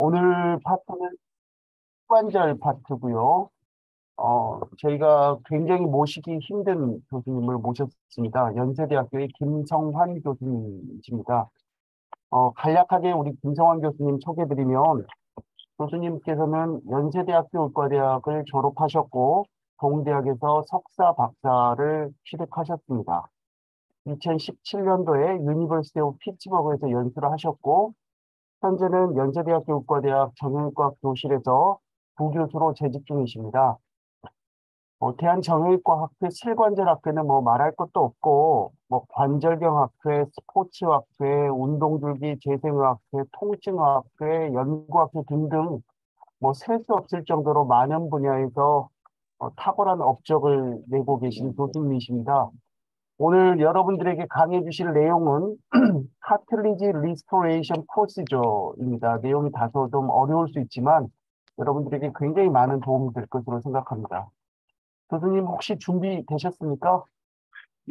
오늘 파트는 관절 파트고요. 저희가 굉장히 모시기 힘든 교수님을 모셨습니다. 연세대학교의 김성환 교수님이십니다. 간략하게 우리 김성환 교수님 소개드리면 교수님께서는 연세대학교 의과대학을 졸업하셨고 동대학에서 석사, 박사를 취득하셨습니다. 2017년도에 유니버시티 오브 피츠버그에서 연수를 하셨고 현재는 연세대학교 의과대학 정형외과 교실에서 부교수로 재직 중이십니다. 대한정형외과학회 실관절학회는 뭐 말할 것도 없고, 뭐 관절경학회, 스포츠학회, 운동줄기 재생의학회, 통증의학회, 연구학회 등등 뭐 셀 수 없을 정도로 많은 분야에서 탁월한 업적을 내고 계신 교수님이십니다. 오늘 여러분들에게 강해 주실 내용은 카틀리지 리스토레이션 프로시저입니다. 내용이 다소 좀 어려울 수 있지만 여러분들에게 굉장히 많은 도움이 될 것으로 생각합니다. 교수님 혹시 준비되셨습니까?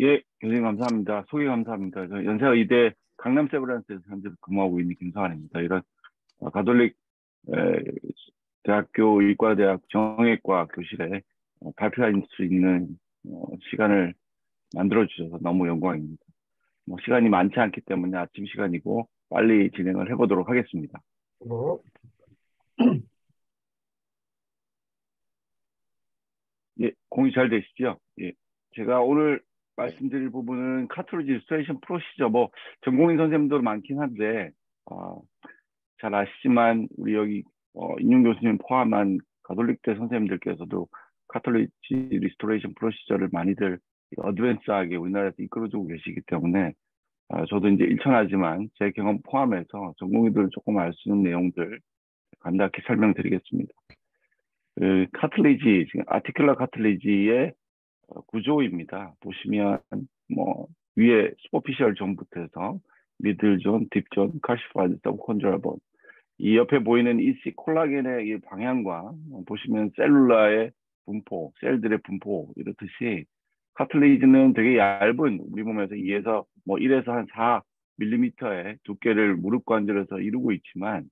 예, 교수님 감사합니다. 소개 감사합니다. 저 연세의대 강남 세브란스에서 현재 근무하고 있는 김성환입니다. 이런 가톨릭 에, 대학교 의과대학 정형외과 교실에 발표할 수 있는 시간을 만들어 주셔서 너무 영광입니다. 뭐 시간이 많지 않기 때문에 아침 시간이고 빨리 진행을 해보도록 하겠습니다. 네. 예, 공유 잘 되시죠? 예, 제가 오늘 말씀드릴 부분은 카트리지 리스토레이션 프로시저, 뭐 전공인 선생님도 많긴 한데 잘 아시지만 우리 여기 인용 교수님 포함한 가톨릭대 선생님들께서도 카톨리지 리스토레이션 프로시저를 많이들 어드밴스하게 우리나라에서 이끌어주고 계시기 때문에 저도 이제 일천하지만 제 경험 포함해서 전공의들 조금 알 수 있는 내용들 간략히 설명드리겠습니다. 그 카틀리지, 아티큘러 카틀리지의 구조입니다. 보시면 뭐 위에 슈퍼피셜 존부터 해서 미들 존, 딥 존, 칼시파이드, 서브콘드럴 본, 이 옆에 보이는 EC 콜라겐의 이 방향과 보시면 셀룰라의 분포, 셀들의 분포 이렇듯이 카틀리지는 되게 얇은 우리 몸에서 2에서 뭐 1에서 한 4mm의 두께를 무릎 관절에서 이루고 있지만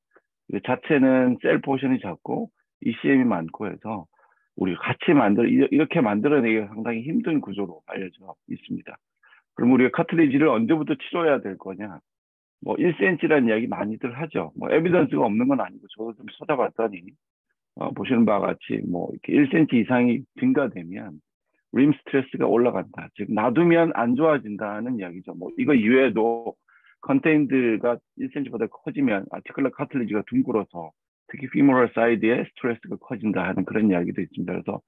자체는 셀 포션이 작고 ECM이 많고 해서 우리 같이 이렇게 만들어내기가 상당히 힘든 구조로 알려져 있습니다. 그럼 우리가 카틀리지를 언제부터 치료해야 될 거냐? 뭐 1cm라는 이야기 많이들 하죠. 뭐 에비던스가 없는 건 아니고 저도 좀 찾아봤더니 보시는 바와 같이 뭐 이렇게 1cm 이상이 증가되면 림 스트레스가 올라간다. 즉 놔두면 안 좋아진다는 이야기죠. 뭐 이거 이외에도 컨테인드가 1cm보다 커지면 아티클러 카틀리지가 둥글어서 특히 피모럴 사이드에 스트레스가 커진다 하는 그런 이야기도 있습니다. 그래서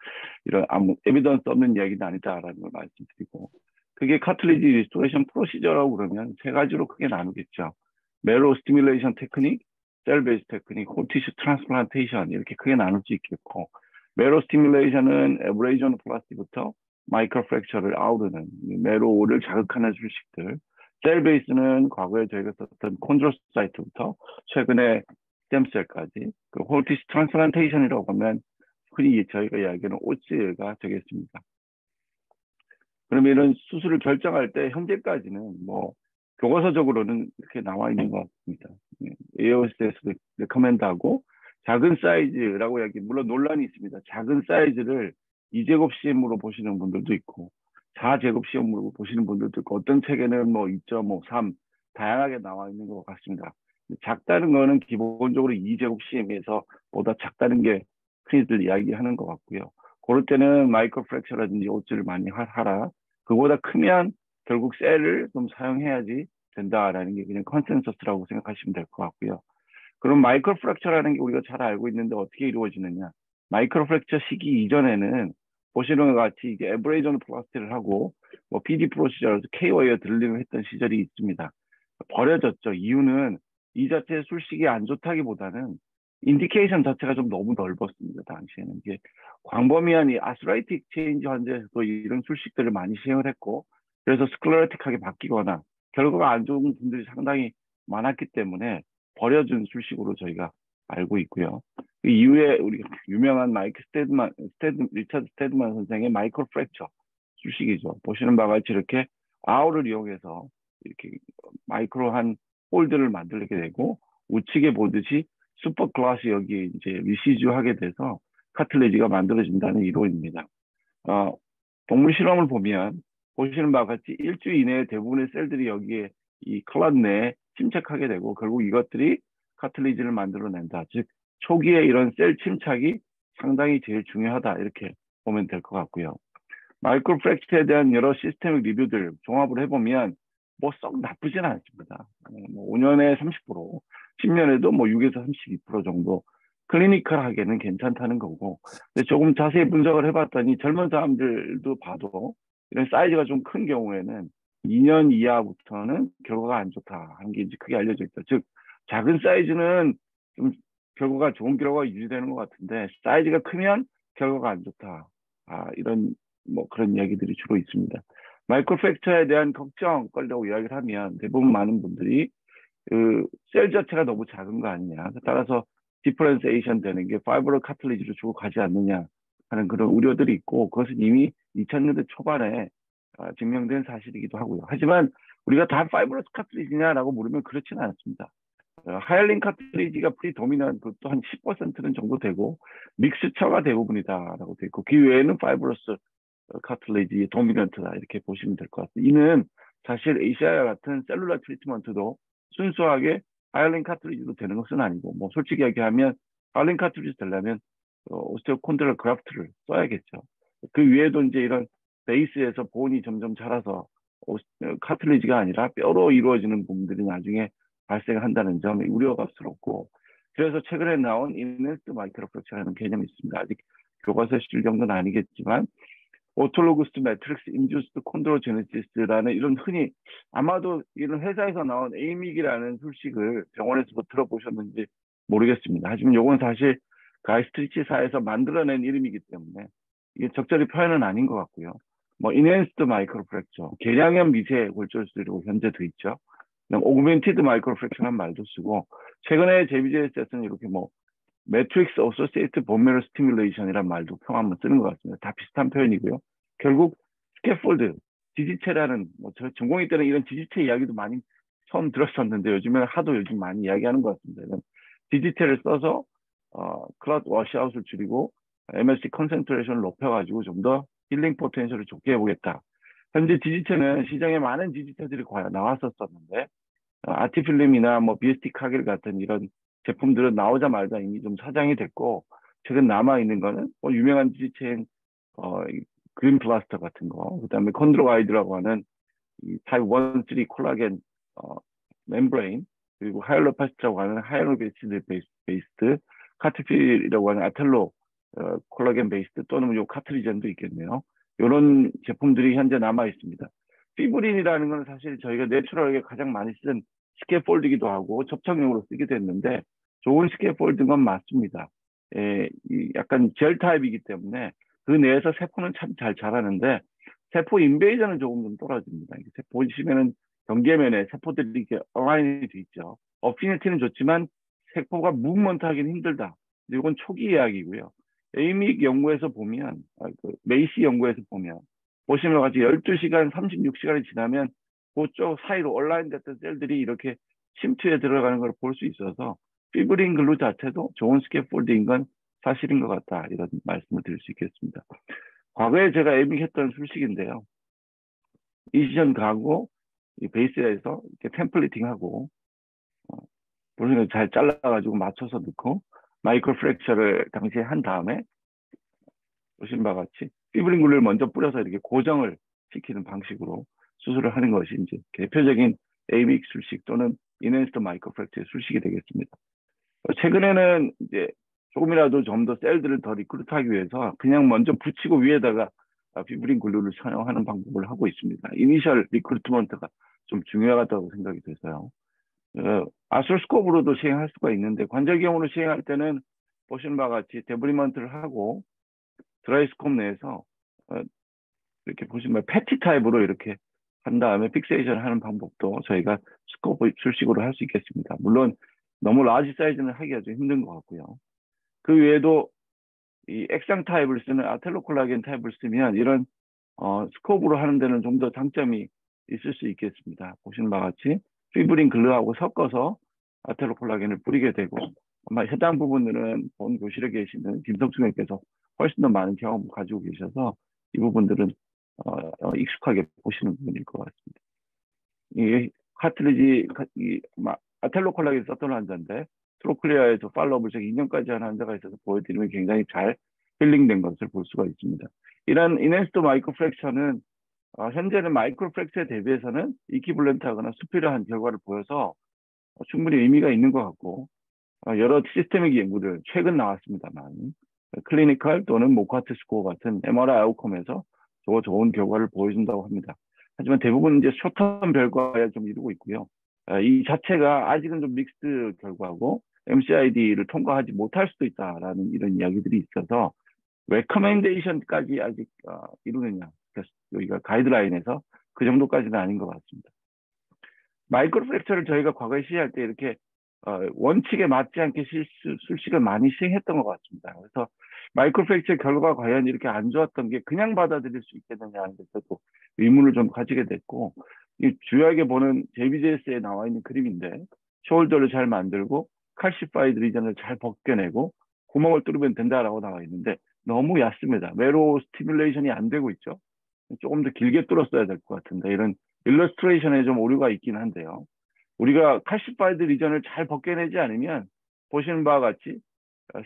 이런 아무 에비던스 없는 이야기는 아니다라는 걸 말씀드리고, 그게 카틀리지 리스토레이션 프로시저라고 그러면 세 가지로 크게 나누겠죠. 메로 스티뮬레이션 테크닉, 셀 베이스 테크닉, 홀티슈 트랜스플란테이션 이렇게 크게 나눌 수 있겠고, 메로 스티뮬레이션은 에브레이전 플라스티부터 마이크로 프랙처를 아우르는 메로를 자극하는 술식들, 셀 베이스는 과거에 저희가 썼던 콘드로사이트부터 최근에 스템셀까지, 그 홀티슈 트랜스플란테이션이라고 하면 흔히 저희가 이야기하는 오츠가 되겠습니다. 그러면 이런 수술을 결정할 때 현재까지는 뭐 교과서적으로는 이렇게 나와 있는 것 같습니다. AOS에서도 레커멘드하고 작은 사이즈라고 이야기, 물론 논란이 있습니다. 작은 사이즈를 2제곱 CM으로 보시는 분들도 있고 4제곱 CM으로 보시는 분들도 있고 어떤 책에는 뭐 2.5, 3 다양하게 나와 있는 것 같습니다. 작다는 거는 기본적으로 2제곱 CM에서 보다 작다는 게 흔히들 이야기하는 것 같고요. 그럴 때는 마이크로 프랙처라든지 오즈를 많이 하라. 그보다 크면 결국 셀을 좀 사용해야지 된다라는 게 그냥 컨센서스라고 생각하시면 될 것 같고요. 그럼 마이크로 프랙처라는 게 우리가 잘 알고 있는데 어떻게 이루어지느냐? 마이크로 프랙처 시기 이전에는 보시는 것 같이 이게 에브레이전 플라스티를 하고 뭐 PD 프로시저에서 KO에 들리를 했던 시절이 있습니다. 버려졌죠. 이유는 이 자체의 술식이 안 좋다기보다는 인디케이션 자체가 좀 너무 넓었습니다. 당시에는 이게 광범위한 이 아스라이틱 체인지 환자에서도 이런 술식들을 많이 시행을 했고, 그래서 스클레라틱하게 바뀌거나 결과가 안 좋은 분들이 상당히 많았기 때문에 버려진 술식으로 저희가 알고 있고요. 그 이후에 우리 유명한 리차드 스테드만 선생의 마이크로 프랙처 술식이죠. 보시는 바와 같이 이렇게 아우를 이용해서 이렇게 마이크로한 홀드를 만들게 되고 우측에 보듯이 슈퍼 클래스 여기 이제 리시즈하게 돼서 카틀리지가 만들어진다는 이론입니다. 동물 실험을 보면 보시는 바와 같이 일주 이내에 대부분의 셀들이 여기에 이 클럿 내에 침착하게 되고 결국 이것들이 카틀리지를 만들어낸다. 즉 초기에 이런 셀 침착이 상당히 제일 중요하다 이렇게 보면 될 것 같고요. 마이크로 프랙처에 대한 여러 시스템의 리뷰들 종합을 해보면 뭐 썩 나쁘진 않습니다. 뭐 5년에 30%, 10년에도 뭐 6에서 32% 정도 클리니컬하게는 괜찮다는 거고. 근데 조금 자세히 분석을 해봤더니 젊은 사람들도 봐도 이런 사이즈가 좀 큰 경우에는 2년 이하부터는 결과가 안 좋다 하는 게 이제 크게 알려져 있다. 즉 작은 사이즈는 좀 결과가 좋은 결과가 유지되는 것 같은데 사이즈가 크면 결과가 안 좋다. 이런 뭐 그런 이야기들이 주로 있습니다. 마이크로 프랙처에 대한 걱정거리라고 이야기를 하면 대부분 많은 분들이 그 셀 자체가 너무 작은 거 아니냐. 따라서 디퍼런시에이션 되는 게 파이브로 카틀리지로 주고 가지 않느냐 하는 그런 우려들이 있고 그것은 이미 2000년대 초반에 증명된 사실이기도 하고요. 하지만 우리가 다 파이브러스 카틀리지냐라고 물으면 그렇지는 않습니다. 하이알린 카트리지가 프리도미넌트 그것도 한 10%는 정도 되고 믹스처가 대부분이다라고 되어 있고 그 외에는 파이브러스 카틀리지 도미넌트다 이렇게 보시면 될 것 같습니다. 이는 사실 ACI와 같은 셀룰라 트리트먼트도 순수하게 하이알린 카트리지로 되는 것은 아니고 뭐 솔직히 얘기하면 하이알린 카트리지 되려면 오스테오콘드럴 그라프트를 써야겠죠. 그 위에도 이제 이런 베이스에서 본이 점점 자라서 카틀리지가 아니라 뼈로 이루어지는 부분들이 나중에 발생을 한다는 점이 우려스럽고 그래서 최근에 나온 인핸스드 마이크로프랙처라는 개념이 있습니다. 아직 교과서에 실릴 정도는 아니겠지만 오토로그스 매트릭스 인듀스드 콘드로제네시스라는 이런 흔히 아마도 이런 회사에서 나온 에이믹이라는 술식을 병원에서 들어보셨는지 모르겠습니다. 하지만 이건 사실 가이스트리치사에서 만들어낸 이름이기 때문에 이게 적절히 표현은 아닌 것 같고요. 뭐 인핸스드 마이크로프랙처, 개량형 미세 골절술이라고 현재 돼 있죠. 오그멘티드 마이크로프랙처라는 말도 쓰고 최근에 JBJS에서는 이렇게 뭐 매트릭스 어소시에이트 본메러 스티뮬레이션이란 말도 평하면 쓰는 것 같습니다. 다 비슷한 표현이고요. 결국 스캐폴드, 지지체라는 저 전공의 때는 이런 지지체 이야기도 많이 처음 들었었는데 요즘에는 하도 요즘 많이 이야기하는 것 같습니다. 지지체를 써서 클럿 워시아웃을 줄이고 MSC 컨센트레이션을 높여가지고 좀 더 힐링 포텐셜을 좋게 해보겠다. 현재 지지체는 시장에 많은 지지체들이 나왔었었는데 아티필름이나 뭐 BST 카겔 같은 이런 제품들은 나오자마자 이미 좀 사장이 됐고 최근 남아 있는 거는 뭐 유명한 지체인 그린 플라스터 같은 거, 그다음에 콘드로가이드라고 하는 이 타입 1, 3 콜라겐 멤브레인 그리고 하이알로파시트라고 하는 하이알로베이스드 베이스드 카트필이라고 하는 아텔로 콜라겐 베이스드 또는 요 카트리젠도 있겠네요. 이런 제품들이 현재 남아 있습니다. 피브린이라는 건 사실 저희가 내추럴하게 가장 많이 쓰는 스캐폴드이기도 하고 접착용으로 쓰기도 했는데 좋은 스캐폴드인 건 맞습니다. 약간 젤 타입이기 때문에 그 내에서 세포는 참 잘 자라는데 세포 인베이전은 조금 좀 떨어집니다. 세포 보시면은 경계면에 세포들이 이렇게 어라인이 돼 있죠. 어피니티는 좋지만 세포가 무브먼트하기는 힘들다. 이건 초기 이야기고요. 에이믹 연구에서 보면 메이시 연구에서 보면 보시면 같이 12시간, 36시간이 지나면 그쪽 사이로 온라인 됐던 셀들이 이렇게 침투에 들어가는 걸 볼 수 있어서 피브린 글루 자체도 좋은 스캐폴드인 건 사실인 것 같다. 이런 말씀을 드릴 수 있겠습니다. 과거에 제가 에이믹했던 술식인데요. 이시전 가고 이 베이스에서 이렇게 템플릿팅하고 보시면 잘 잘라가지고 맞춰서 넣고 마이크로 프랙처를 당시에 한 다음에 보신 바와 같이 피브린 글루를 먼저 뿌려서 이렇게 고정을 시키는 방식으로 수술을 하는 것이 이제 대표적인 에이믹 술식 또는 인핸스드 마이크로 프랙처의 술식이 되겠습니다. 최근에는 이제 조금이라도 좀 더 셀들을 더 리크루트하기 위해서 그냥 먼저 붙이고 위에다가 피브린 글루를 사용하는 방법을 하고 있습니다. 이니셜 리크루트먼트가 좀 중요하다고 생각이 돼서요. 아스로스코프로도 시행할 수가 있는데 관절경으로 시행할 때는 보신 바와 같이 데브리먼트를 하고 드라이스콥 내에서 이렇게 보시면 패티 타입으로 이렇게 한 다음에 픽세이션을 하는 방법도 저희가 스코프 출식으로 할 수 있겠습니다. 물론 너무 라지 사이즈는 하기가 좀 힘든 것 같고요. 그 외에도 이 액상 타입을 쓰는 아텔로 콜라겐 타입을 쓰면 이런 스코프로 하는 데는 좀 더 장점이 있을 수 있겠습니다. 보시는 바와 같이 피브린 글루하고 섞어서 아텔로 콜라겐을 뿌리게 되고 아마 해당 부분들은 본 교실에 계시는 김성수 교수께서 훨씬 더 많은 경험을 가지고 계셔서 이 부분들은 익숙하게 보시는 부분일 것 같습니다. 이 카트리지, 아텔로 콜라겐 썼던 환자인데 트로클리아에서 팔로업을 제가 2년까지 한 환자가 있어서 보여드리면 굉장히 잘 힐링된 것을 볼 수가 있습니다. 이런 인핸스드 마이크로 프랙처는 현재는 마이크로 프랙처에 대비해서는 이퀴블런트하거나 수피려한 결과를 보여서 충분히 의미가 있는 것 같고 여러 시스테믹 연구들 최근 나왔습니다만 클리니컬 또는 모카트 스코어 같은 MRI 아웃컴에서 좋은 결과를 보여준다고 합니다. 하지만 대부분 이제 쇼텀 결과에 좀 이루고 있고요. 이 자체가 아직은 좀 믹스드 결과고 MCID를 통과하지 못할 수도 있다라는 이런 이야기들이 있어서 레커멘데이션까지 아직 이루느냐. 그래서 여기가 가이드라인에서 그 정도까지는 아닌 것 같습니다. 마이크로 프랙처를 저희가 과거에 시행할 때 이렇게 원칙에 맞지 않게 술식을 많이 시행했던 것 같습니다. 그래서 마이크로 프랙처 결과가 과연 이렇게 안 좋았던 게 그냥 받아들일 수 있겠느냐 하는 데서도 의문을 좀 가지게 됐고, 이 주요하게 보는 JBJS에 나와 있는 그림인데 숄더를 잘 만들고 칼시파이드 리전을 잘 벗겨내고 구멍을 뚫으면 된다라고 나와 있는데 너무 얕습니다. 매로 스티뮬레이션이 안 되고 있죠. 조금 더 길게 뚫었어야 될 것 같은데 이런 일러스트레이션에 좀 오류가 있긴 한데요. 우리가 칼시파이드 리전을 잘 벗겨내지 않으면 보시는 바와 같이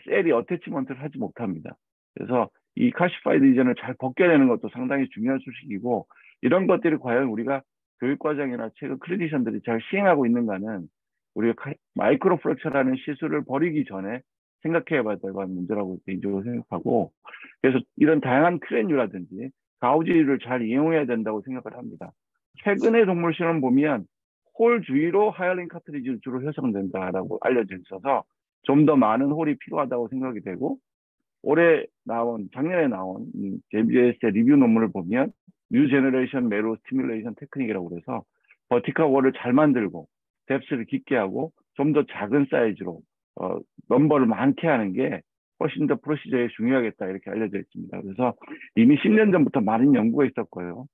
셀이 어태치먼트를 하지 못합니다. 그래서 이 칼시파이드 리전을 잘 벗겨내는 것도 상당히 중요한 소식이고 이런 것들이 과연 우리가 교육과정이나 최근 클리니션들이 잘 시행하고 있는가는 우리가 마이크로 프랙처라는 시술을 버리기 전에 생각해 봐야 될 문제라고 개인적으로 생각하고 그래서 이런 다양한 크레뉴라든지 가우지를 잘 이용해야 된다고 생각을 합니다. 최근의 동물 실험 보면 홀 주위로 하이알린 카트리지를 주로 형성된다라고 알려져 있어서 좀 더 많은 홀이 필요하다고 생각이 되고 작년에 나온 JBS의 리뷰 논문을 보면 뉴 제너레이션 메로 스티뮬레이션 테크닉이라고 해서 버티컬 월을 잘 만들고 뎁스를 깊게 하고 좀 더 작은 사이즈로 넘버를 많게 하는 게 훨씬 더 프로시저에 중요하겠다 이렇게 알려져 있습니다. 그래서 이미 10년 전부터 많은 연구가 있었고요.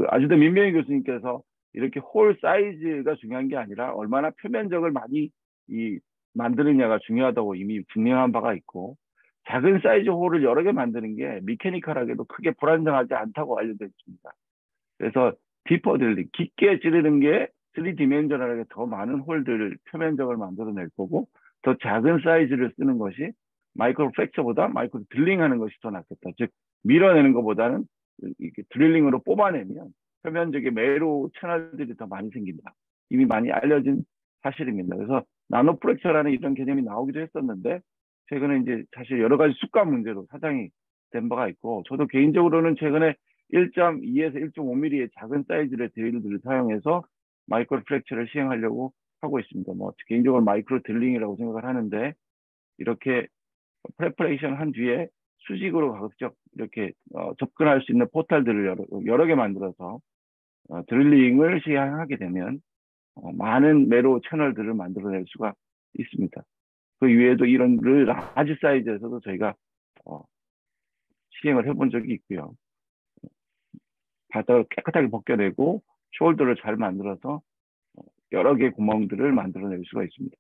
아주대 민명희 교수님께서 이렇게 홀 사이즈가 중요한 게 아니라 얼마나 표면적을 많이 만드느냐가 중요하다고 이미 증명한 바가 있고 작은 사이즈 홀을 여러 개 만드는 게 미케니컬하게도 크게 불안정하지 않다고 알려져 있습니다. 그래서 디퍼 딜링, 깊게 찌르는 게 3디멘전널하게 더 많은 홀들을 표면적을 만들어낼 거고 더 작은 사이즈를 쓰는 것이 마이크로 프랙처보다 마이크로 딜링하는 것이 더 낫겠다. 즉 밀어내는 것보다는 이렇게 드릴링으로 뽑아내면 표면적인 매로 채널들이 더 많이 생긴다. 이미 많이 알려진 사실입니다. 그래서 나노 프랙처라는 이런 개념이 나오기도 했었는데 최근에 이제 사실 여러 가지 습관 문제로 사장이 된 바가 있고 저도 개인적으로는 최근에 1.2에서 1.5mm의 작은 사이즈의 드릴들을 사용해서 마이크로 프랙처를 시행하려고 하고 있습니다. 뭐 개인적으로 마이크로 딜링이라고 생각을 하는데 이렇게 프레퍼레이션 한 뒤에 수직으로 가급적 이렇게 접근할 수 있는 포탈들을 여러 개 만들어서 드릴링을 시행하게 되면 많은 매로 채널들을 만들어낼 수가 있습니다. 그 이외에도 이런 라지 사이즈에서도 저희가 시행을 해본 적이 있고요. 바닥을 깨끗하게 벗겨내고 숄더를 잘 만들어서 여러 개의 구멍들을 만들어낼 수가 있습니다.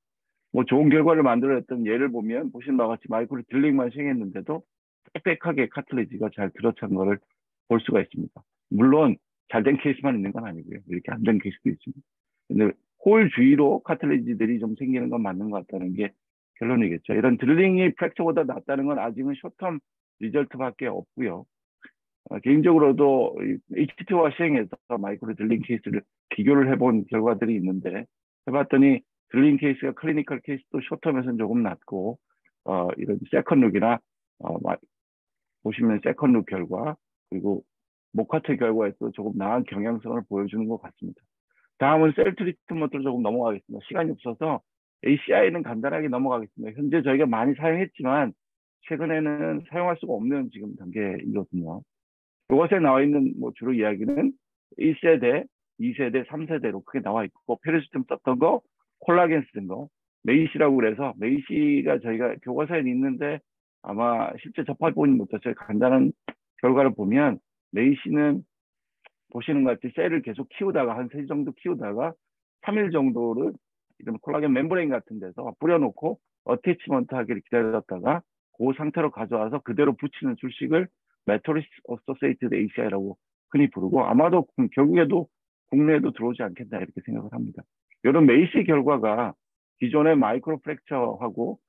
뭐 좋은 결과를 만들어냈던 예를 보면 보신 바와 같이 마이크로 딜링만 시행했는데도 빽빽하게 카틀리지가 잘 들어찬 거를 볼 수가 있습니다. 물론 잘 된 케이스만 있는 건 아니고요. 이렇게 안 된 케이스도 있습니다. 근데 홀 주위로 카틀리지들이 좀 생기는 건 맞는 것 같다는 게 결론이겠죠. 이런 드릴링이 프랙처보다 낫다는 건 아직은 쇼텀 리절트밖에 없고요. 개인적으로도 HTT와 시행해서 마이크로 딜링 케이스를 비교를 해본 결과들이 있는데 해봤더니 딜링 케이스가 클리니컬 케이스도 쇼텀에서는 조금 낮고 이런 세컨룩이나 보시면 세컨룩 결과 그리고 모카트 결과에서 조금 나은 경향성을 보여주는 것 같습니다. 다음은 셀 트리트먼트로 조금 넘어가겠습니다. 시간이 없어서 ACI는 간단하게 넘어가겠습니다. 현재 저희가 많이 사용했지만 최근에는 사용할 수가 없는 지금 단계이거든요. 이것에 나와 있는 뭐 주로 이야기는 1세대, 2세대, 3세대로 크게 나와 있고 페리스팀 썼던 거, 콜라겐 쓴 거, 메이시라고 그래서 메이시가 저희가 교과서에 있는데 아마 실제 접해보지 못했어요. 간단한 결과를 보면 메이시는 보시는 것 같이 셀을 계속 키우다가 한 3주 정도 키우다가 3일 정도를 이런 콜라겐 멤브레인 같은 데서 뿌려놓고 어태치먼트 하기를 기다렸다가 그 상태로 가져와서 그대로 붙이는 술식을 메토리스 어소시에이티드 ACI라고 흔히 부르고 아마도 결국에도 국내에도 들어오지 않겠나 이렇게 생각을 합니다. 이런 메이시 결과가 기존의 마이크로 프랙처하고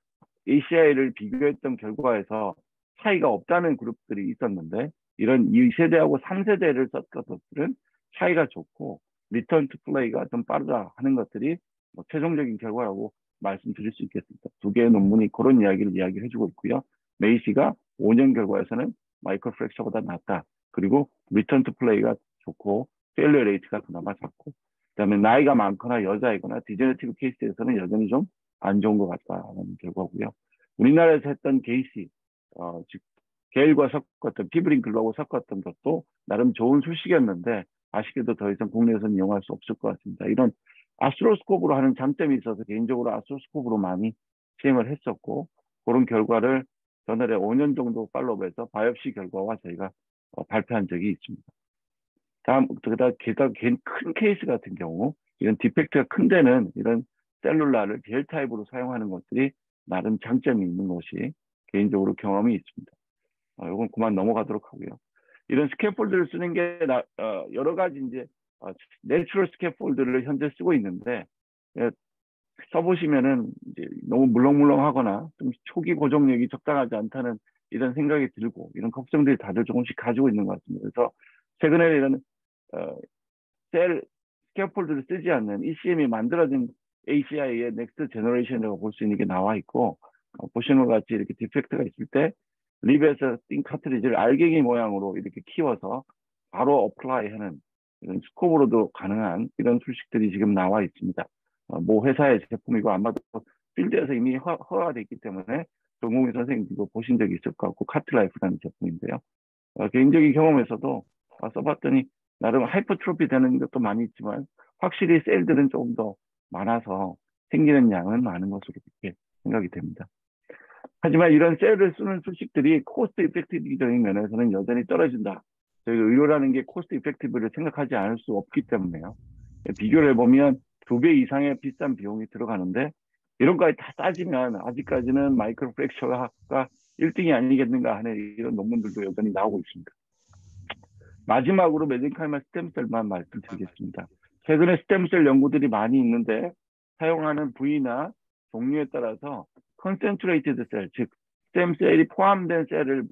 ACI를 비교했던 결과에서 차이가 없다는 그룹들이 있었는데 이런 2세대하고 3세대를 썼던 것들은 차이가 좋고 리턴 투 플레이가 좀 빠르다 하는 것들이 뭐 최종적인 결과라고 말씀드릴 수 있겠습니다. 두 개의 논문이 그런 이야기를 이야기해주고 있고요. 메이시가 5년 결과에서는 마이크로 프랙처보다 낫다. 그리고 리턴 투 플레이가 좋고 페일리어 레이트가 그나마 작고 그다음에 나이가 많거나 여자이거나 디제너티브 케이스에서는 여전히 좀 안 좋은 것 같다는 결과고요. 우리나라에서 했던 게이시, 즉 게일과 섞었던 피브린글로하고 섞었던 것도 나름 좋은 술식이었는데 아쉽게도 더 이상 국내에서는 이용할 수 없을 것 같습니다. 이런 아스트로스코프로 하는 장점이 있어서 개인적으로 아스트로스코프로 많이 시행을 했었고 그런 결과를 전날에 5년 정도 팔로우해서 바이옵시 결과와 저희가 발표한 적이 있습니다. 다음, 큰 케이스 같은 경우 이런 디펙트가 큰 데는 이런 셀룰라를 젤 타입으로 사용하는 것들이 나름 장점이 있는 것이 개인적으로 경험이 있습니다. 이건 그만 넘어가도록 하고요. 이런 스캐폴드를 쓰는 게 여러 가지 이제 내추럴 스캐폴드를 현재 쓰고 있는데 써보시면은 이제 너무 물렁물렁하거나 좀 초기 고정력이 적당하지 않다는 이런 생각이 들고 이런 걱정들이 다들 조금씩 가지고 있는 것 같습니다. 그래서 최근에 이런 셀 스캐폴드를 쓰지 않는 ECM이 만들어진 ACI의 넥스트 제너레이션이라고 볼 수 있는 게 나와 있고 보시는 것 같이 이렇게 디펙트가 있을 때 립에서 띵 카트리지를 알갱이 모양으로 이렇게 키워서 바로 어플라이하는 이런 스코브로도 가능한 이런 술식들이 지금 나와 있습니다. 모 회사의 제품이고 아마도 필드에서 이미 허가가 돼 있기 때문에 전공의 선생님도 보신 적이 있을 것 같고 카트라이프라는 제품인데요. 개인적인 경험에서도 써봤더니 나름 하이퍼트로피 되는 것도 많이 있지만 확실히 셀들은 조금 더 많아서 생기는 양은 많은 것으로 그렇게 생각이 됩니다. 하지만 이런 셀을 쓰는 술식들이 코스트 이펙티브적인 면에서는 여전히 떨어진다. 저희가 의료라는 게 코스트 이펙티브를 생각하지 않을 수 없기 때문에요. 비교를 해보면 2배 이상의 비싼 비용이 들어가는데 이런 거까지 다 따지면 아직까지는 마이크로 프랙처가 1등이 아니겠는가 하는 이런 논문들도 여전히 나오고 있습니다. 마지막으로 메센카이마 스템셀만 말씀드리겠습니다. 최근에 스템셀 연구들이 많이 있는데 사용하는 부위나 종류에 따라서 컨센트레이티드 셀, 즉 스템셀이 포함된 셀을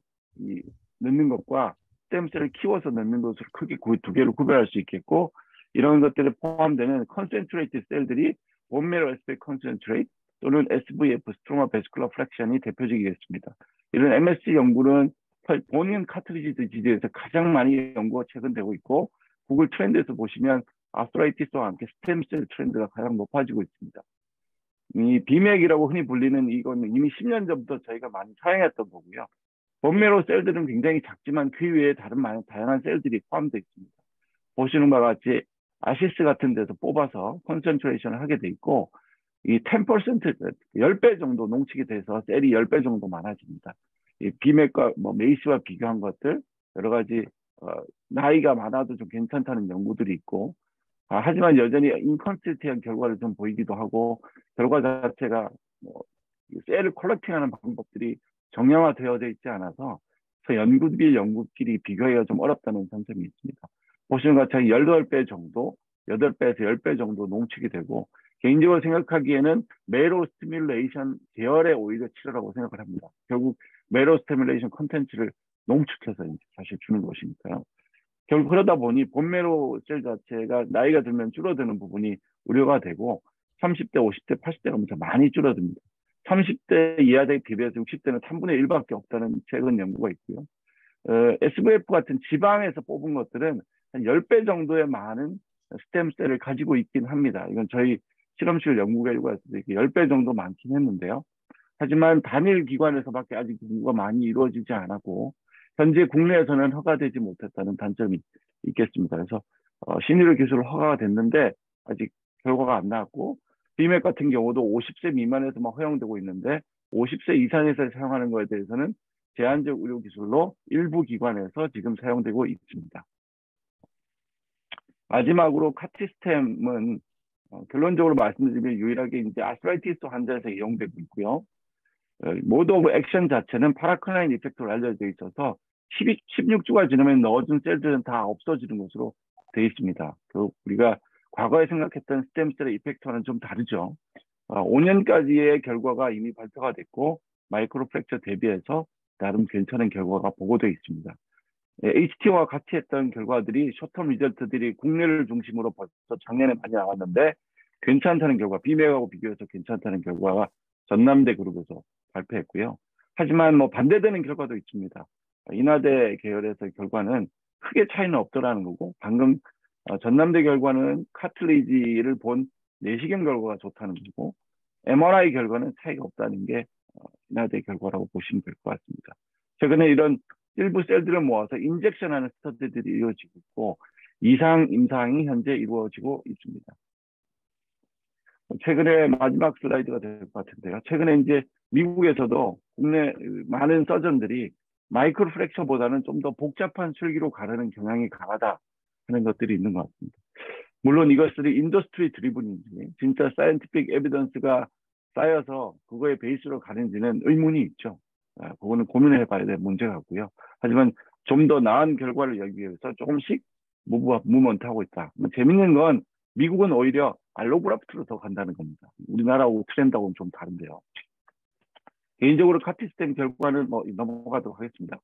넣는 것과 스템셀을 키워서 넣는 것을 크게 두 개로 구별할 수 있겠고 이런 것들이 포함되는 컨센트레이티드 셀들이 본메로 에스펙 컨센트레이트 또는 SVF, 스트로마 베스쿨러 프랙션이 대표적이겠습니다. 이런 MSC 연구는 본인 카트리지 디지에서 가장 많이 연구가 최근 되고 있고 구글 트렌드에서 보시면 아스트라이티스와 함께 스템셀 트렌드가 가장 높아지고 있습니다. 이 비맥이라고 흔히 불리는 이건 이미 10년 전부터 저희가 많이 사용했던 거고요. 본메로 셀들은 굉장히 작지만 그 외에 다른 다양한 셀들이 포함되어 있습니다. 보시는 바와 같이 아시스 같은 데서 뽑아서 컨센트레이션을 하게 돼 있고 이 10%, 10배 정도 농축이 돼서 셀이 10배 정도 많아집니다. 이 비맥과 메이시와 비교한 것들 여러 가지 나이가 많아도 좀 괜찮다는 연구들이 있고 하지만 여전히 인컨시스티한 결과를 좀 보이기도 하고 결과 자체가 셀을 컬렉팅하는 방법들이 정량화되어져 있지 않아서 연구끼리 비교하기가 좀 어렵다는 장점이 있습니다. 보시는 것처럼 18배 정도, 8배에서 10배 정도 농축이 되고 개인적으로 생각하기에는 메로 스티뮬레이션 계열의 오히려 치료라고 생각을 합니다. 결국 메로 스티뮬레이션 컨텐츠를 농축해서 사실 주는 것이니까요. 결국 그러다 보니 본메로 셀 자체가 나이가 들면 줄어드는 부분이 우려가 되고 30대, 50대, 80대가 무척 많이 줄어듭니다. 30대 이하에 비해서 60대는 3분의 1밖에 없다는 최근 연구가 있고요. SVF 같은 지방에서 뽑은 것들은 한 10배 정도의 많은 스템셀을 가지고 있긴 합니다. 이건 저희 실험실 연구 결과에서 10배 정도 많긴 했는데요. 하지만 단일 기관에서밖에 아직 연구가 많이 이루어지지 않았고 현재 국내에서는 허가되지 못했다는 단점이 있겠습니다. 그래서 신의료 기술 허가가 됐는데 아직 결과가 안 나왔고 비맥 같은 경우도 50세 미만에서만 허용되고 있는데 50세 이상에서 사용하는 것에 대해서는 제한적 의료 기술로 일부 기관에서 지금 사용되고 있습니다. 마지막으로 카티스템은 결론적으로 말씀드리면 유일하게 이제 아스트라이티스 환자에서 이용되고 있고요. 모드 오브 액션 자체는 파라크라인 이펙트로 알려져 있어서 16주가 지나면 넣어준 셀들은 다 없어지는 것으로 되어 있습니다. 우리가 과거에 생각했던 스템셀의 이펙트와는 좀 다르죠. 5년까지의 결과가 이미 발표가 됐고 마이크로 프랙처 대비해서 나름 괜찮은 결과가 보고되어 있습니다. HT와 같이 했던 결과들이 쇼텀 리절트들이 국내를 중심으로 벌써 작년에 많이 나왔는데 괜찮다는 결과, 비맥하고 비교해서 괜찮다는 결과가 전남대 그룹에서 발표했고요. 하지만 뭐 반대되는 결과도 있습니다. 인하대 계열에서의 결과는 크게 차이는 없더라는 거고, 방금 전남대 결과는 카틀리지를 본 내시경 결과가 좋다는 거고, MRI 결과는 차이가 없다는 게 인하대 결과라고 보시면 될 것 같습니다. 최근에 이런 일부 셀들을 모아서 인젝션하는 스터디들이 이루어지고 있고, 이상 임상이 현재 이루어지고 있습니다. 최근에 마지막 슬라이드가 될 것 같은데요. 최근에 이제 미국에서도 국내 많은 서전들이 마이크로 프랙처보다는 좀 더 복잡한 술기로 가르는 경향이 강하다 하는 것들이 있는 것 같습니다. 물론 이것들이 인더스트리 드리븐인지 진짜 사이언티픽 에비던스가 쌓여서 그거의 베이스로 가는지는 의문이 있죠. 그거는 고민해 봐야 될 문제 같고요. 하지만 좀 더 나은 결과를 열기 위해서 조금씩 무브먼트하고 있다. 재밌는 건 미국은 오히려 알로그라프트로 더 간다는 겁니다. 우리나라하고 트렌드하고는 좀 다른데요. 개인적으로 카티스템 결과는 뭐 넘어가도록 하겠습니다.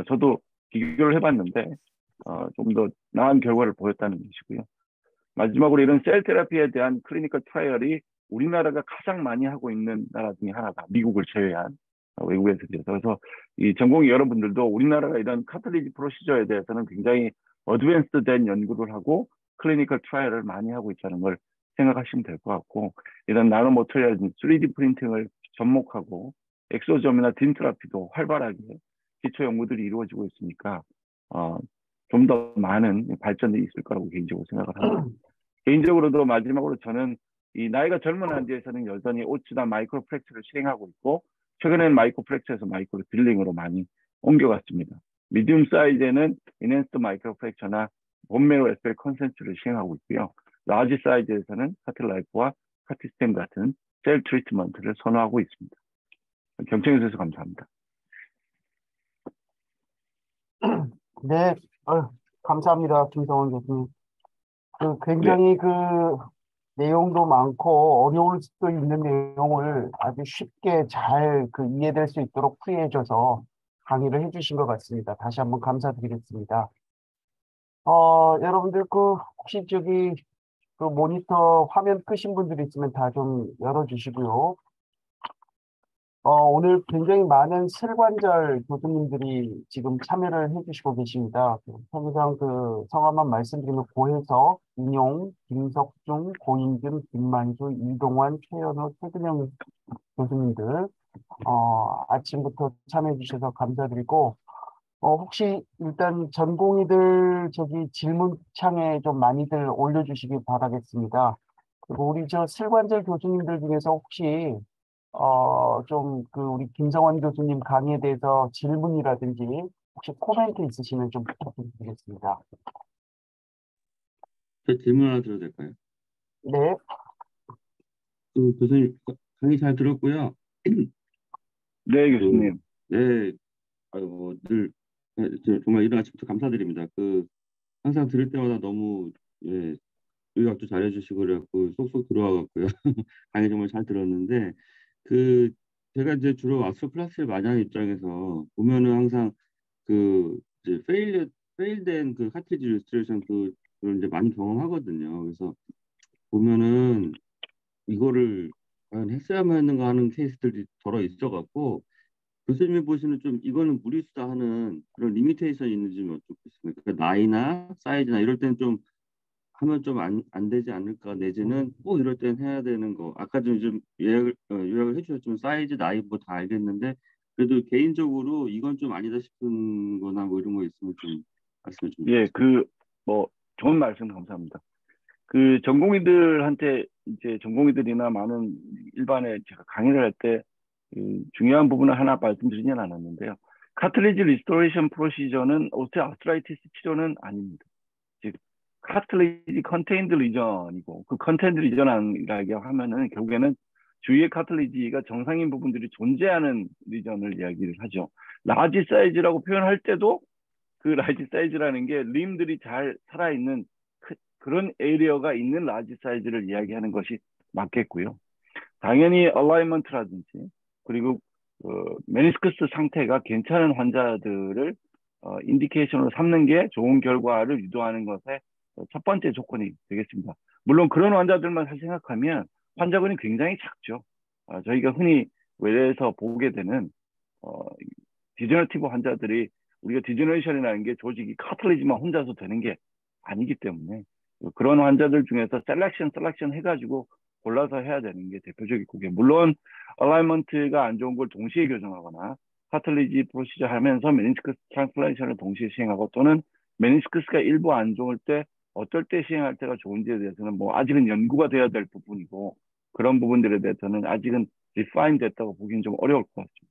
저도 비교를 해봤는데 좀 더 나은 결과를 보였다는 것이고요. 마지막으로 이런 셀 테라피에 대한 클리니컬 트라이얼이 우리나라가 가장 많이 하고 있는 나라 중에 하나다. 미국을 제외한 외국에서 비해서. 그래서 이 전공의 여러분들도 우리나라가 이런 카틀리지 프로시저에 대해서는 굉장히 어드밴스된 연구를 하고 클리니컬 트라이얼을 많이 하고 있다는 걸 생각하시면 될 것 같고, 이런 나노 모터리얼 3D 프린팅을 접목하고 엑소점이나 딘트라피도 활발하게 기초 연구들이 이루어지고 있으니까 좀 더 많은 발전이 있을 거라고 개인적으로 생각을 합니다. 개인적으로도 마지막으로 저는 이 나이가 젊은 한지에서는 여전히 오츠나 마이크로 프랙처를 실행하고 있고, 최근에는 마이크로 프랙처에서 마이크로 딜링으로 많이 옮겨갔습니다. 미디움 사이즈에는 인핸스드 마이크로 프랙처나 본메로 에스펠 컨센트를 시행하고 있고요. 라지 사이즈에서는 카틸라이프와 카티스템 같은 셀 트리트먼트를 선호하고 있습니다. 경청해 주셔서 감사합니다. 네, 감사합니다, 김성원 교수님. 네, 굉장히 내용도 많고 어려울 수도 있는 내용을 아주 쉽게 잘 이해될 수 있도록 풀이해줘서 강의를 해주신 것 같습니다. 다시 한번 감사드리겠습니다. 여러분들 혹시 모니터 화면 끄신 분들 있으면 다 좀 열어주시고요. 오늘 굉장히 많은 실관절 교수님들이 지금 참여를 해주시고 계십니다. 항상 성함만 말씀드리면 고혜석, 인용, 김석중, 고인준, 김만주, 이동환, 최현우, 최근영 교수님들, 아침부터 참여해 주셔서 감사드리고, 혹시 일단 전공의들 질문창에 좀 많이들 올려주시기 바라겠습니다. 그리고 우리 실관절 교수님들 중에서 혹시 우리 김성원 교수님 강의에 대해서 질문이라든지 혹시 코멘트 있으시면 좀 부탁드리겠습니다. 저 질문 하나 드려도 될까요? 네, 교수님 강의 잘 들었고요. 네 그, 교수님. 네, 늘 정말 이른 아침부터 감사드립니다. 항상 들을 때마다 너무 요약도 잘해주시고 그래갖고 쏙쏙 들어와갖고요. 강의 정말 잘 들었는데 제가 이제 주로 아스트로플라스를 많이 하는 입장에서 보면은 항상 이제 페일된 카트리지 리스트레이션 그걸 이제 많이 경험하거든요. 그래서 보면은 이거를 과연 했어야만 했는가 하는 케이스들이 더러 있어갖고 교수님이 보시는 좀 이거는 무리수다 하는 그런 리미테이션이 있는지 좀 여쭙겠습니다. 그러니까 나이나 사이즈나 이럴 때는 좀 하면 좀 안 되지 않을까 내지는 꼭 이럴 땐 해야 되는 거. 아까 좀 요약을 해주셨지만 사이즈, 나이 뭐 다 알겠는데 그래도 개인적으로 이건 좀 아니다 싶은 거나 뭐 이런 거 있으면 좀 말씀해 주면 예, 좋겠습니다. 좋은 말씀 감사합니다. 전공의들한테 이제 전공의들이나 많은 일반에 제가 강의를 할 때 중요한 부분을 하나 말씀드리진 않았는데요. 카틀리지 리스토레이션 프로시저는 오스테오아스트라이티스 치료는 아닙니다. 즉 카틀리지 컨테인드 리전이고 그 컨테인드 리전이라고 하면은 결국에는 주위에 카틀리지가 정상인 부분들이 존재하는 리전을 이야기를 하죠. 라지 사이즈라고 표현할 때도 그 라지 사이즈라는 게 림들이 잘 살아있는 그런 에리어가 있는 라지 사이즈를 이야기하는 것이 맞겠고요. 당연히 얼라이먼트라든지 그리고 메니스크스 상태가 괜찮은 환자들을 인디케이션으로 삼는 게 좋은 결과를 유도하는 것의 첫 번째 조건이 되겠습니다. 물론 그런 환자들만 생각하면 환자군이 굉장히 작죠. 저희가 흔히 외래에서 보게 되는 디제너티브 환자들이 우리가 디제너레이션이라는 게 조직이 카틀리지만 혼자서 되는 게 아니기 때문에 그런 환자들 중에서 셀렉션 해가지고 골라서 해야 되는 게 대표적이고 물론 얼라이먼트가 안 좋은 걸 동시에 교정하거나 카틀리지 프로시저 하면서 메니스크스 트랜스플란테이션을 동시에 시행하고 또는 메니스크스가 일부 안 좋을 때 어떨 때 시행할 때가 좋은지에 대해서는 뭐 아직은 연구가 돼야 될 부분이고 그런 부분들에 대해서는 아직은 리파인 됐다고 보기는 좀 어려울 것 같습니다.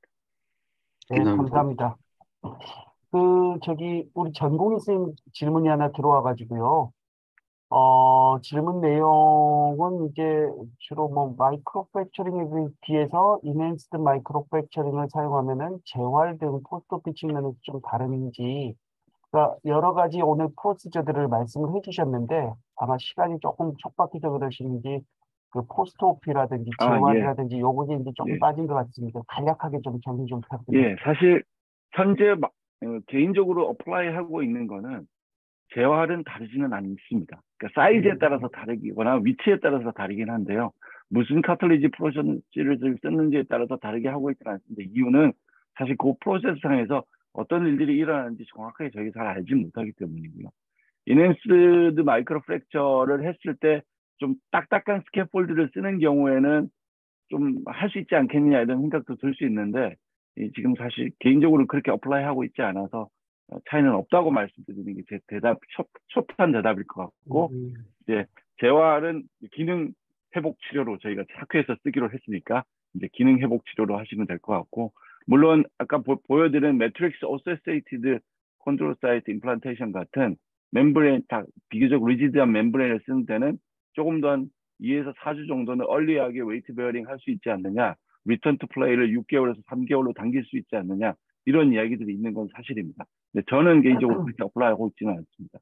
네, 감사합니다. 감사합니다. 우리 전공의 선생님 질문이 하나 들어와가지고요. 질문 내용은 이제 주로 뭐 마이크로 프랙처링에 비해서 인핸스드 마이크로 프랙처링을 사용하면은 재활 등 포스트오피 측면에서 좀 다른지, 그러니까 여러 가지 오늘 프로시저들을 말씀을 해주셨는데 아마 시간이 조금 촉박해서 그러시는지 그 포스트오피라든지 예, 재활이라든지 요거에 이제 조금 예, 빠진 것 같습니다. 간략하게 좀 정리 좀 예. 부탁드리겠습니다. 사실 현재 개인적으로 어플라이 하고 있는 거는 재활은 다르지는 않습니다. 그러니까 사이즈에 따라서 다르거나 위치에 따라서 다르긴 한데요. 무슨 카틀리지 프로세스를 썼는지에 따라서 다르게 하고 있지는 않습니다. 이유는 사실 그 프로세스상에서 어떤 일들이 일어나는지 정확하게 저희 잘 알지 못하기 때문이고요. 인핸스드 마이크로 프랙처를 했을 때 좀 딱딱한 스캐폴드를 쓰는 경우에는 좀 할 수 있지 않겠느냐 이런 생각도 들 수 있는데 지금 사실 개인적으로 그렇게 어플라이 하고 있지 않아서 차이는 없다고 말씀드리는 게 제 대답 숏한 대답일 것 같고 이제 재활은 기능 회복 치료로 저희가 학회에서 쓰기로 했으니까 이제 기능 회복 치료로 하시면 될 것 같고 물론 아까 보여드린 매트릭스 오세세이티드 컨트롤 사이트 임플란테이션 같은 멤브레인 비교적 리지드한 멤브레인을 쓰는 데는 조금 더 2에서 4주 정도는 얼리하게 웨이트 베어링 할 수 있지 않느냐, 리턴 투 플레이를 6개월에서 3개월로 당길 수 있지 않느냐, 이런 이야기들이 있는 건 사실입니다. 근데 저는 개인적으로 그렇게 어플라이하고 있지는 않습니다.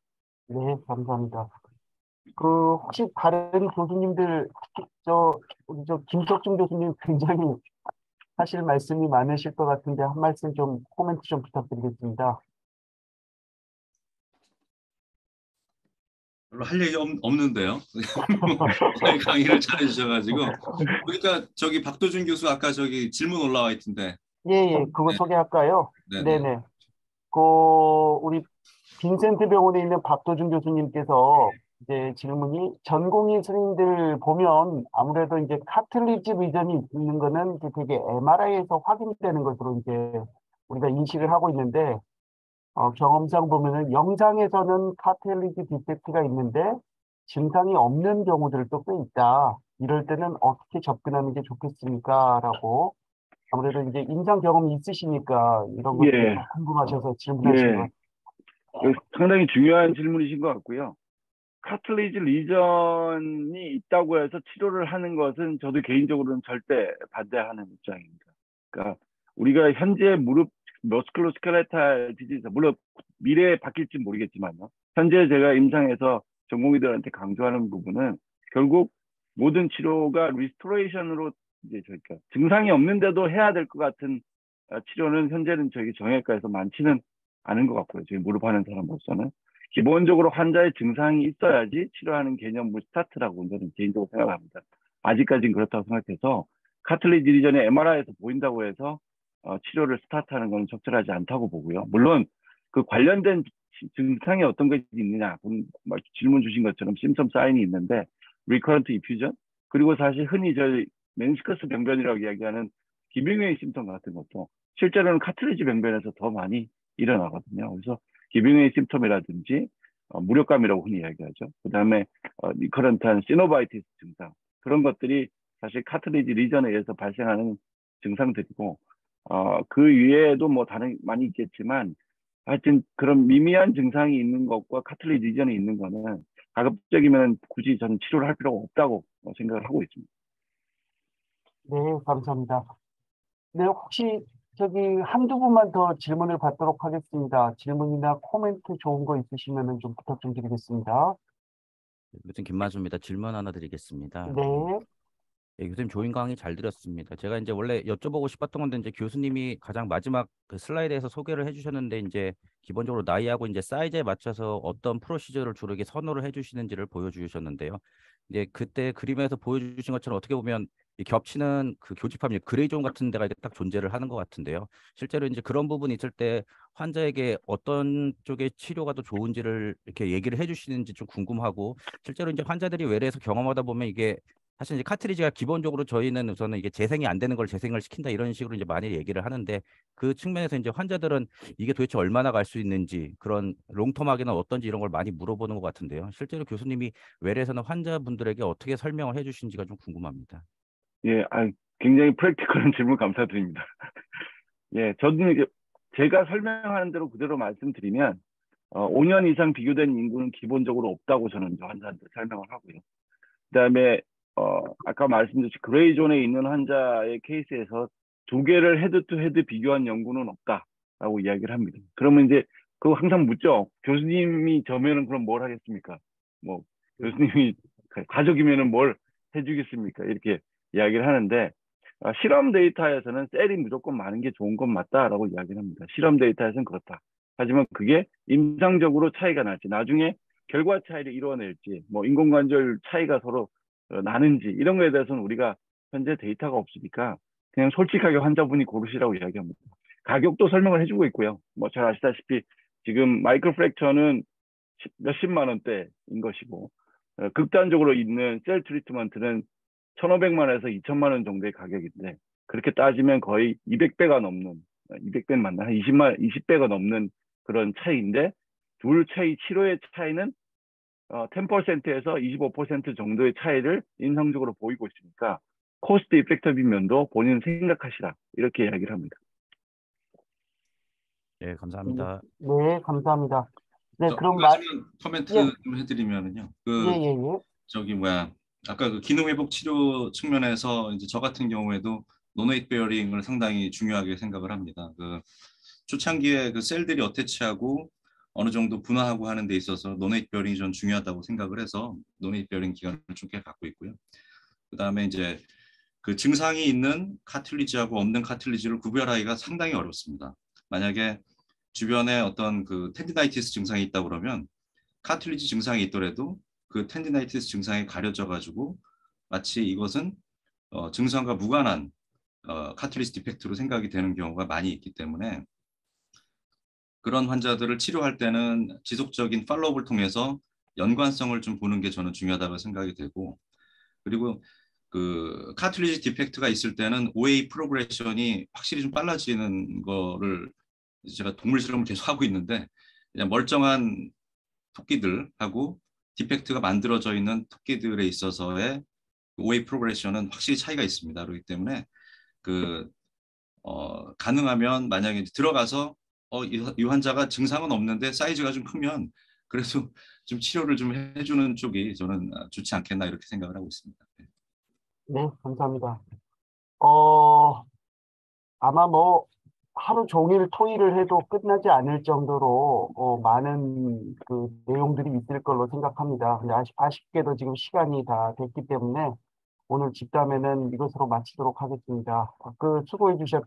네, 감사합니다. 혹시 다른 교수님들, 우리 김석준 교수님 굉장히 하실 말씀이 많으실 것 같은데, 한 말씀 좀, 코멘트 좀 부탁드리겠습니다. 별로 할 얘기 없는데요. 강의를 잘해 주셔가지고 그러니까 저기 박도준 교수 아까 저기 질문 올라와 있던데. 예, 예, 그거 네, 소개할까요? 네네. 네네. 우리 빈센트 병원에 있는 박도준 교수님께서 이제 질문이 전공의 스님들 보면 아무래도 이제 카틀리지 리전이 있는 거는 이제 되게 MRI에서 확인되는 것으로 이제 우리가 인식을 하고 있는데, 경험상 보면은 영상에서는 카텔리지 디펙트가 있는데 증상이 없는 경우들도 꽤 있다. 이럴 때는 어떻게 접근하는 게 좋겠습니까? 라고 아무래도 이제 임상 경험이 있으시니까 이런 것들이 예, 좀 궁금하셔서 질문하신 것 예. 상당히 중요한 질문이신 것 같고요. 카틀리지 리전이 있다고 해서 치료를 하는 것은 저도 개인적으로는 절대 반대하는 입장입니다. 그러니까 우리가 현재 무릎 머스클로스켈레탈 디지즈 물론 미래에 바뀔지 모르겠지만요. 현재 제가 임상에서 전공의들한테 강조하는 부분은 결국 모든 치료가 리스토레이션으로 이제 저희가 증상이 없는데도 해야 될 것 같은 치료는 현재는 저희 정형외과에서 많지는 않은 것 같고요. 저희 무릎 하는 사람으로서는 기본적으로 환자의 증상이 있어야지 치료하는 개념을 스타트라고 저는 개인적으로 생각합니다. 아직까지는 그렇다고 생각해서 카틀리지 리전이 MRI에서 보인다고 해서 치료를 스타트하는 건 적절하지 않다고 보고요. 물론 그 관련된 증상이 어떤 것이 있느냐 질문 주신 것처럼 심섬 사인이 있는데 리커런트 이퓨전 그리고 사실 흔히 저희 메니스커스 병변이라고 이야기하는 기병의 심통 같은 것도 실제로는 카틀리지 병변에서 더 많이 일어나거든요. 그래서 기병의 심텀이라든지 무력감이라고 흔히 이야기하죠. 그 다음에 리커런트한 시노바이티스 증상 그런 것들이 사실 카틀리지 리전에 의해서 발생하는 증상들이고 그 위에도 뭐 다른 많이 있겠지만 하여튼 그런 미미한 증상이 있는 것과 카틀리지 리전이 있는 거는 가급적이면 굳이 저는 치료를 할 필요가 없다고 생각을 하고 있습니다. 네, 감사합니다. 네, 혹시 저기 한두 분만 더 질문을 받도록 하겠습니다. 질문이나 코멘트 좋은 거 있으시면 좀 부탁 좀 드리겠습니다. 교수님 김만수입니다. 질문 하나 드리겠습니다. 네, 예, 교수님 좋은 강의 잘 들었습니다. 제가 이제 원래 여쭤보고 싶었던 건데 이제 교수님이 가장 마지막 그 슬라이드에서 소개를 해주셨는데 이제 기본적으로 나이하고 이제 사이즈에 맞춰서 어떤 프로시저를 주로 이렇게 선호를 해주시는지를 보여주셨는데요. 이제 그때 그림에서 보여주신 것처럼 어떻게 보면 이 겹치는 그 교집합 그레이존 같은 데가 이제 딱 존재를 하는 것 같은데요. 실제로 이제 그런 부분이 있을 때 환자에게 어떤 쪽의 치료가 더 좋은지를 이렇게 얘기를 해주시는지 좀 궁금하고 실제로 이제 환자들이 외래에서 경험하다 보면 이게 사실 이제 카트리지가 기본적으로 저희는 우선은 이게 재생이 안 되는 걸 재생을 시킨다 이런 식으로 이제 많이 얘기를 하는데 그 측면에서 이제 환자들은 이게 도대체 얼마나 갈 수 있는지 그런 롱텀하게는 어떤지 이런 걸 많이 물어보는 것 같은데요. 실제로 교수님이 외래에서는 환자분들에게 어떻게 설명을 해주신지가 좀 궁금합니다. 예, 굉장히 프랙티컬한 질문 감사드립니다. 예, 저는 이제 제가 설명하는 대로 그대로 말씀드리면 5년 이상 비교된 인구는 기본적으로 없다고 저는 이제 환자한테 설명을 하고요. 그다음에 아까 말씀드렸듯이 그레이존에 있는 환자의 케이스에서 두 개를 헤드 투 헤드 비교한 연구는 없다라고 이야기를 합니다. 그러면 이제 그거 항상 묻죠. 교수님이 저면은 그럼 뭘 하겠습니까? 뭐 교수님이 가족이면은 뭘 해주겠습니까? 이렇게 이야기를 하는데 실험 데이터에서는 셀이 무조건 많은 게 좋은 건 맞다라고 이야기를 합니다. 실험 데이터에서는 그렇다. 하지만 그게 임상적으로 차이가 날지 나중에 결과 차이를 이뤄낼지 뭐 인공관절 차이가 서로 나는지 이런 거에 대해서는 우리가 현재 데이터가 없으니까 그냥 솔직하게 환자분이 고르시라고 이야기합니다. 가격도 설명을 해주고 있고요. 뭐 잘 아시다시피 지금 마이크로 프랙처는 몇십만 원대인 것이고 극단적으로 있는 셀 트리트먼트는 1,500만 원에서 2,000만 원 정도의 가격인데 그렇게 따지면 거의 200배가 넘는 200배 맞나? 한 20배가 넘는 그런 차이인데 둘 차이 치료의 차이는 10%에서 25% 정도의 차이를 인상적으로 보이고 있으니까 코스트 이펙티브 면도 본인 생각하시라 이렇게 이야기를 합니다. 네, 감사합니다. 네, 감사합니다. 네, 저 그럼 한 가지만 코멘트 예, 좀 해드리면은요. 예, 예, 예. 저기 뭐야 아까 그 기능 회복 치료 측면에서 이제 저 같은 경우에도 노네이트 베어링을 상당히 중요하게 생각을 합니다. 그 초창기에 그 셀들이 어태치하고 어느 정도 분화하고 하는 데 있어서 노네이트 베어링이 전 중요하다고 생각을 해서 노네이트 베어링 기간을 좀 꽤 갖고 있고요. 그다음에 이제 그 증상이 있는 카틸리지하고 없는 카틸리지를 구별하기가 상당히 어렵습니다. 만약에 주변에 어떤 그 텐디나이티스 증상이 있다 그러면 카틸리지 증상이 있더라도 그 텐디나이티스 증상이 가려져 가지고 마치 이것은 증상과 무관한 카틸리지 디펙트로 생각이 되는 경우가 많이 있기 때문에 그런 환자들을 치료할 때는 지속적인 팔로우업을 통해서 연관성을 좀 보는 게 저는 중요하다고 생각이 되고 그리고 그 카틸리지 디펙트가 있을 때는 OA 프로그레션이 확실히 좀 빨라지는 거를 제가 동물 실험을 계속 하고 있는데 그냥 멀쩡한 토끼들하고 디펙트가 만들어져 있는 토끼들에 있어서의 OA 프로그레션은 확실히 차이가 있습니다. 그렇기 때문에 그 가능하면 만약에 들어가서 이 환자가 증상은 없는데 사이즈가 좀 크면 그래도 좀 치료를 좀 해주는 쪽이 저는 좋지 않겠나 이렇게 생각을 하고 있습니다. 네, 감사합니다. 아마 뭐 하루 종일 토의를 해도 끝나지 않을 정도로 많은 그 내용들이 있을 걸로 생각합니다. 근데 아쉽게도 지금 시간이 다 됐기 때문에 오늘 집담회는 이것으로 마치도록 하겠습니다. 수고해 주셨